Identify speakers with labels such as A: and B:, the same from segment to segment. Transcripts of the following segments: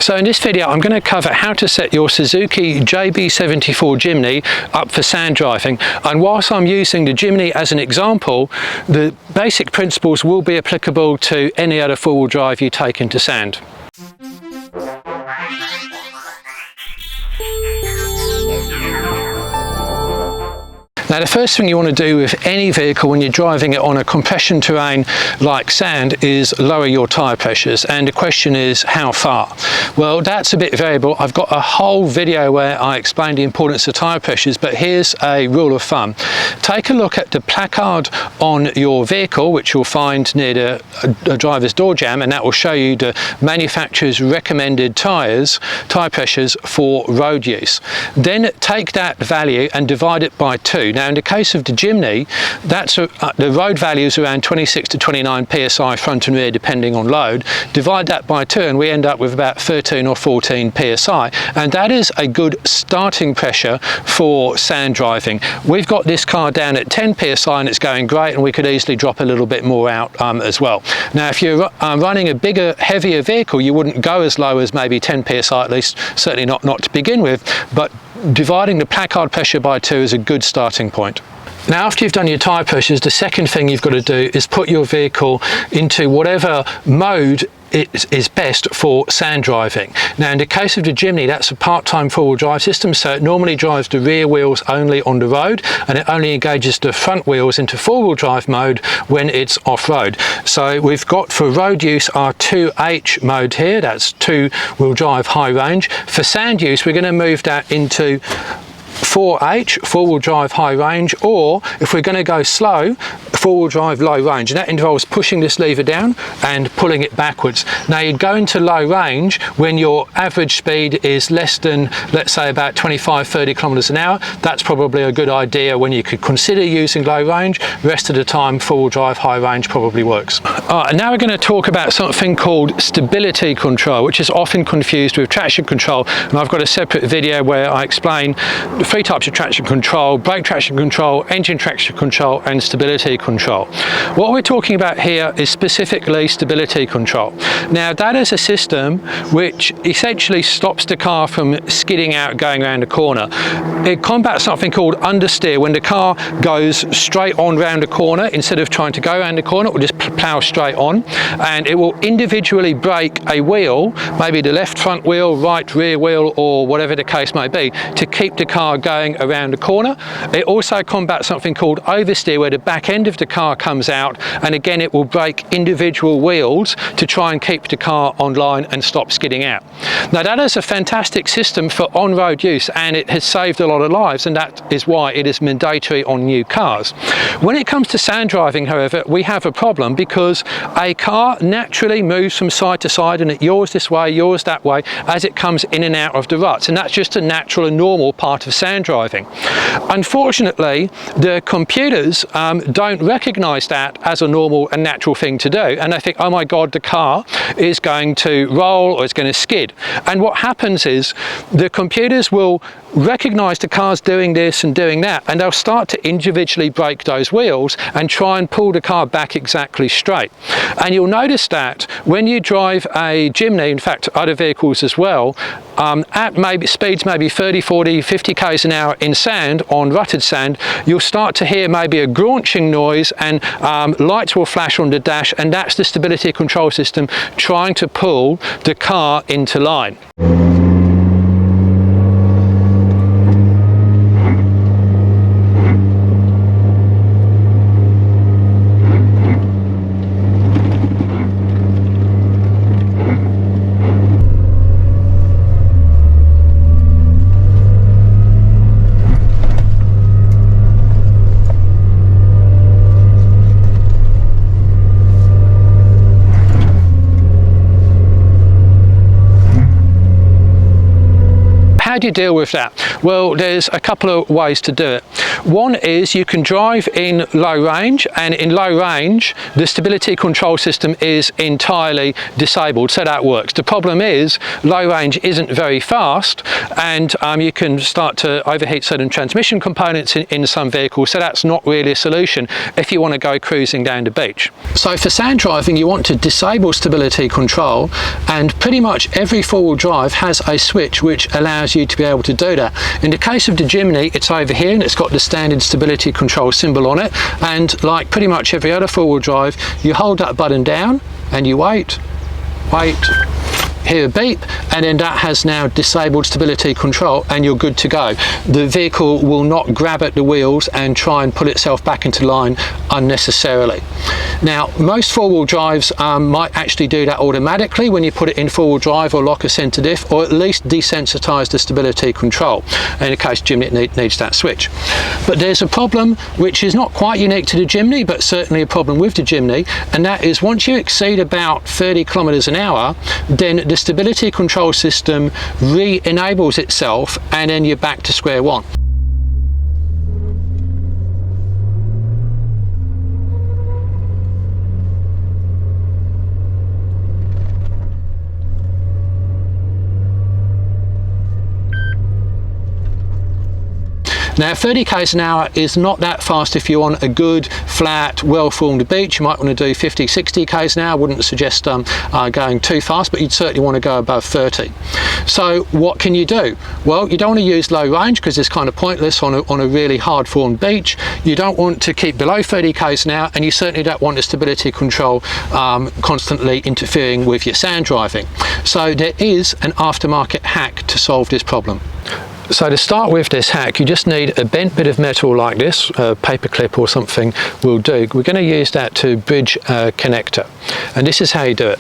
A: So in this video I'm going to cover how to set your Suzuki JB74 Jimny up for sand driving, and whilst I'm using the Jimny as an example, the basic principles will be applicable to any other four-wheel drive you take into sand. Now the first thing you want to do with any vehicle when you're driving it on a compression terrain like sand is lower your tyre pressures, and the question is how far? Well, that's a bit variable. I've got a whole video where I explain the importance of tyre pressures, but here's a rule of thumb. Take a look at the placard on your vehicle, which you'll find near the driver's door jamb, and that will show you the manufacturer's recommended tyre pressures for road use. Then take that value and divide it by 2. Now in the case of the Jimny, that's the road value is around 26 to 29 psi front and rear depending on load. Divide that by 2 and we end up with about 13 or 14 psi, and that is a good starting pressure for sand driving. We've got this car down at 10 psi and it's going great, and we could easily drop a little bit more out as well. Now if you're running a bigger, heavier vehicle, you wouldn't go as low as maybe 10 psi, at least certainly not to begin with, but dividing the placard pressure by 2 is a good starting point. Now after you've done your tyre pressures, the second thing you've got to do is put your vehicle into whatever mode is best for sand driving. Now in the case of the Jimny, that's a part-time four-wheel drive system, so it normally drives the rear wheels only on the road, and it only engages the front wheels into four-wheel drive mode when it's off-road. So we've got for road use our 2H mode here, that's two-wheel drive high range. For sand use, we're going to move that into 4H, four-wheel drive high range, or if we're going to go slow, four-wheel drive low range, and that involves pushing this lever down and pulling it backwards. Now you'd go into low range when your average speed is less than, let's say, about 25-30 kilometers an hour. That's probably a good idea when you could consider using low range. The rest of the time four-wheel drive high range probably works. And now we're going to talk about something called stability control, which is often confused with traction control, and I've got a separate video where I explain the 3 types of traction control: brake traction control, engine traction control, and stability control. What we're talking about here is specifically stability control. Now that is a system which essentially stops the car from skidding out going around a corner. It combats something called understeer. When the car goes straight on round a corner, instead of trying to go around the corner, it will just plough straight on, and it will individually brake a wheel, maybe the left front wheel, right rear wheel, or whatever the case may be, to keep the car going around a corner. It also combats something called oversteer, where the back end of the car comes out, and again it will brake individual wheels to try and keep the car on line and stop skidding out. Now that is a fantastic system for on-road use, and it has saved a lot of lives, and that is why it is mandatory on new cars. When it comes to sand driving, however, we have a problem, because a car naturally moves from side to side, and it yaws this way, yaws that way, as it comes in and out of the ruts, and that's just a natural and normal part of sand driving. Unfortunately, the computers don't recognize that as a normal and natural thing to do, and they think, oh my god, the car is going to roll or it's going to skid. And what happens is the computers will recognize the car's doing this and doing that, and they'll start to individually brake those wheels and try and pull the car back exactly straight. And you'll notice that when you drive a Jimny, in fact other vehicles as well, at maybe speeds maybe 30, 40, 50 k's an hour in sand, on rutted sand, you'll start to hear maybe a scronching noise, and lights will flash on the dash, and that's the stability control system trying to pull the car into line. do you deal with that? Well, there's a couple of ways to do it. One is you can drive in low range, and in low range the stability control system is entirely disabled, so that works. The problem is low range isn't very fast, and you can start to overheat certain transmission components in some vehicles, so that's not really a solution if you want to go cruising down the beach. So for sand driving you want to disable stability control, and pretty much every four-wheel drive has a switch which allows you to be able to do that. In the case of the Jimny, it's over here and it's got the standard stability control symbol on it, and like pretty much every other four-wheel drive, you hold that button down and you wait, hear a beep, and then that has now disabled stability control and you're good to go. The vehicle will not grab at the wheels and try and pull itself back into line unnecessarily. Now most four-wheel drives might actually do that automatically when you put it in four-wheel drive or lock a center diff, or at least desensitize the stability control. In the case Jimny, it needs that switch. But there's a problem which is not quite unique to the Jimny, but certainly a problem with the Jimny, and that is once you exceed about 30 kilometers an hour, then the stability control system re-enables itself and then you're back to square one. Now 30 k's an hour is not that fast if you're on a good, flat, well-formed beach. You might want to do 50, 60 k's an hour. I wouldn't suggest going too fast, but you'd certainly want to go above 30. So what can you do? Well, you don't want to use low range because it's kind of pointless on a really hard-formed beach. You don't want to keep below 30 k's an hour, and you certainly don't want the stability control constantly interfering with your sand driving. So there is an aftermarket hack to solve this problem. So to start with this hack, you just need a bent bit of metal like this, a paper clip or something will do. We're going to use that to bridge a connector, and this is how you do it.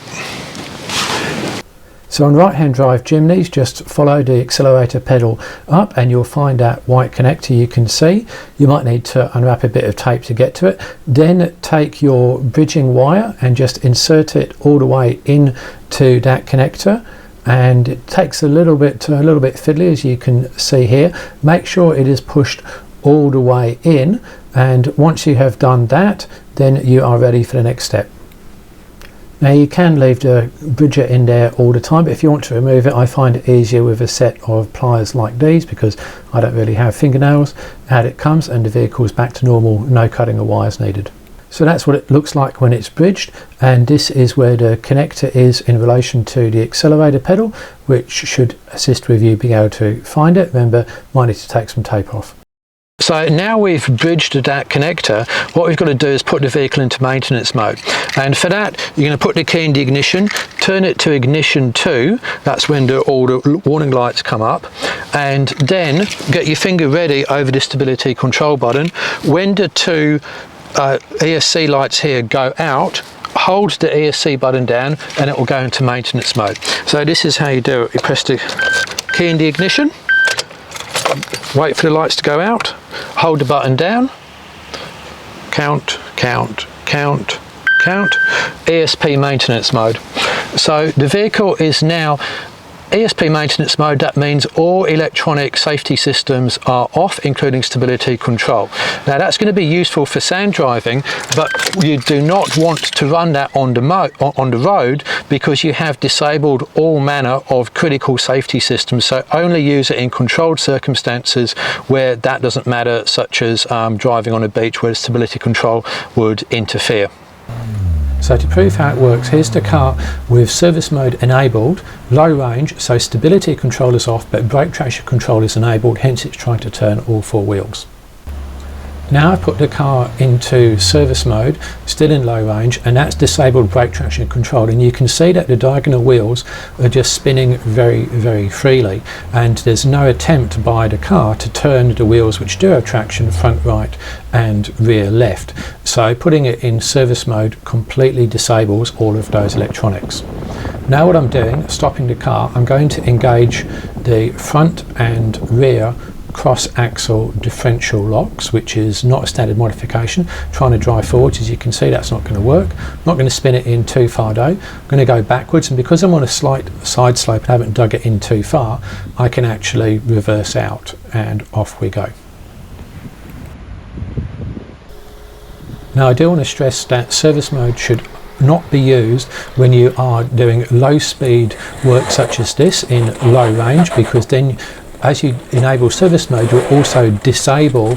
B: So on right-hand drive Jimnys, just follow the accelerator pedal up and you'll find that white connector you can see. You might need to unwrap a bit of tape to get to it. Then take your bridging wire and just insert it all the way into that connector. And it takes a little bit fiddly, as you can see here. Make sure it is pushed all the way in, and once you have done that, then you are ready for the next step. Now you can leave the bridger in there all the time, but if you want to remove it, I find it easier with a set of pliers like these because I don't really have fingernails. Out it comes and the vehicle is back to normal, no cutting of wires needed. So that's what it looks like when it's bridged, and this is where the connector is in relation to the accelerator pedal, which should assist with you being able to find it. Remember, might need to take some tape off.
A: So now we've bridged that connector, what we've got to do is put the vehicle into maintenance mode. And for that, you're going to put the key in the ignition, turn it to ignition 2, that's when all the warning lights come up, and then get your finger ready over the stability control button. When the two ESC lights here go out, hold the ESC button down and it will go into maintenance mode. So this is how you do it. You press the key in the ignition, wait for the lights to go out, hold the button down, count, count, count, count, ESP maintenance mode. So the vehicle is now ESP maintenance mode. That means all electronic safety systems are off, including stability control. Now that's going to be useful for sand driving, but you do not want to run that on the road because you have disabled all manner of critical safety systems. So only use it in controlled circumstances where that doesn't matter, such as driving on a beach where stability control would interfere.
B: So to prove how it works, here's the car with service mode enabled, low range, so stability control is off, but brake traction control is enabled, hence it's trying to turn all four wheels. Now I've put the car into service mode, still in low range, and that's disabled brake traction control, and you can see that the diagonal wheels are just spinning very, very freely, and there's no attempt by the car to turn the wheels which do have traction front right and rear left. So putting it in service mode completely disables all of those electronics. Now what I'm doing, stopping the car, I'm going to engage the front and rear cross-axle differential locks, which is not a standard modification. Trying to drive forwards, as you can see, that's not going to work. I'm not going to spin it in too far though. I'm going to go backwards, and because I'm on a slight side slope and haven't dug it in too far, I can actually reverse out, and off we go. Now I do want to stress that service mode should not be used when you are doing low speed work such as this in low range, because then as you enable service mode, you'll also disable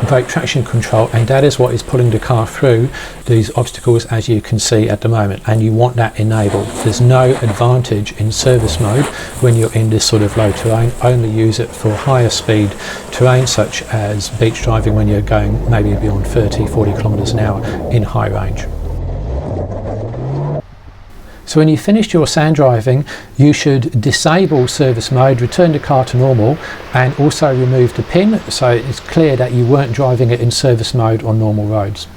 B: brake traction control, and that is what is pulling the car through these obstacles, as you can see at the moment, and you want that enabled. There's no advantage in service mode when you're in this sort of low terrain. Only use it for higher speed terrain such as beach driving, when you're going maybe beyond 30-40 kilometers an hour in high range. So when you've finished your sand driving, you should disable service mode, return the car to normal, and also remove the pin, so it's clear that you weren't driving it in service mode on normal roads.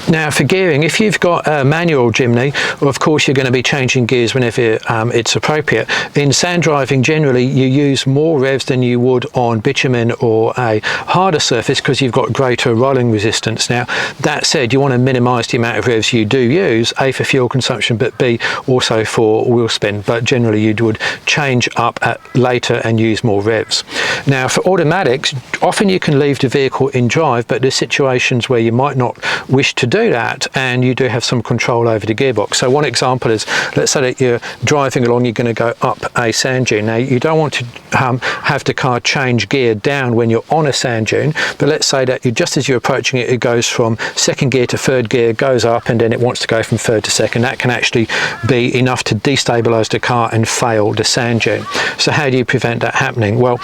A: Now for gearing, if you've got a manual Jimny, well, of course you're going to be changing gears whenever it's appropriate. In sand driving, generally you use more revs than you would on bitumen or a harder surface, because you've got greater rolling resistance. Now that said, you want to minimise the amount of revs you do use, A, for fuel consumption, but B, also for wheel spin. But generally you would change up later and use more revs. Now for automatics, often you can leave the vehicle in drive, but there's situations where you might not wish to do that, and you do have some control over the gearbox. So one example is, let's say that you're driving along, you're going to go up a sand dune. Now you don't want to have the car change gear down when you're on a sand dune, but let's say that just as you're approaching it, it goes from second gear to third gear, goes up, and then it wants to go from third to second. That can actually be enough to destabilize the car and fail the sand dune. So how do you prevent that happening? Well,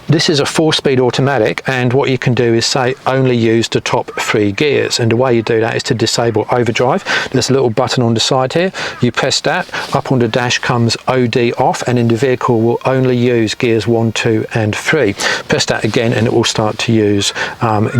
A: this is a 4-speed automatic, and what you can do is say only use the top 3 gears, and the way you do that is to disable overdrive. There's a little button on the side here, you press that, up on the dash comes OD off, and then the vehicle will only use gears 1, 2 and 3. Press that again and it will start to use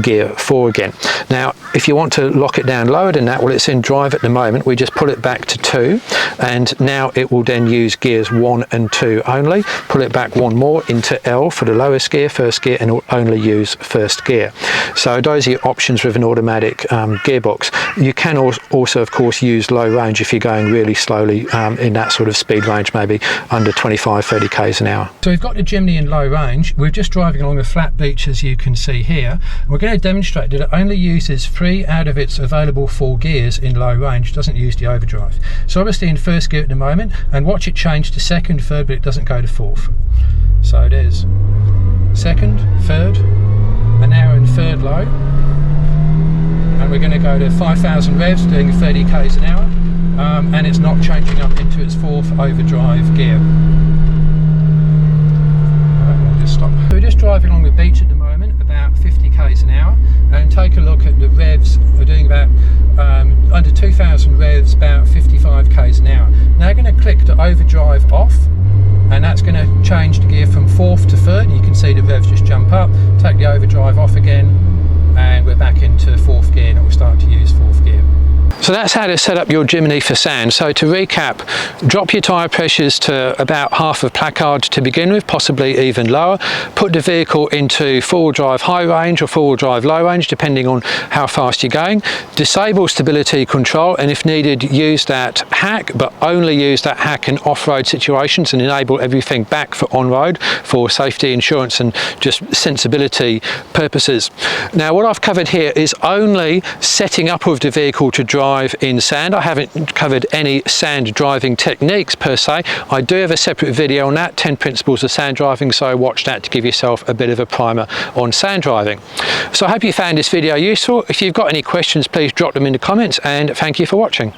A: gear 4 again. Now if you want to lock it down lower than that, well, it's in drive at the moment, we just pull it back to 2, and now it will then use gears 1 and 2 only. Pull it back one more into L for the lowest gear, first gear, and it will only use first gear. So those are your options with an automatic gearbox. You can also of course use low range if you're going really slowly in that sort of speed range, maybe under 25-30 k's an hour. So we've got the Jimny in low range. We're just driving along a flat beach, as you can see here. We're going to demonstrate that it only uses 3 out of its available 4 gears in low range, doesn't use the overdrive. So obviously in first gear at the moment, and watch it change to second, third, but it doesn't go to fourth. So there's second, third, and now in third low. And we're going to go to 5,000 revs, doing 30 k's an hour, and it's not changing up into its 4th overdrive gear. We'll just stop. So we're just driving along the beach at the moment, about 50 k's an hour, and take a look at the revs. We're doing about under 2,000 revs, about 55 k's an hour. Now I'm going to click the overdrive off, and that's going to change the gear from 4th to 3rd, and you can see the revs just jump up. Take the overdrive off again, and we're back into 4th gear, and we'll start to use 4th gear. So that's how to set up your Jimny for sand. So to recap, drop your tyre pressures to about half of placard to begin with, possibly even lower. Put the vehicle into 4-wheel drive high range or 4-wheel drive low range, depending on how fast you're going. Disable stability control, and if needed, use that hack, but only use that hack in off-road situations, and enable everything back for on-road for safety, insurance and just sensibility purposes. Now what I've covered here is only setting up of the vehicle to drive in sand. I haven't covered any sand driving techniques per se. I do have a separate video on that, 10 principles of sand driving, so watch that to give yourself a bit of a primer on sand driving. So I hope you found this video useful. If you've got any questions, please drop them in the comments, and thank you for watching.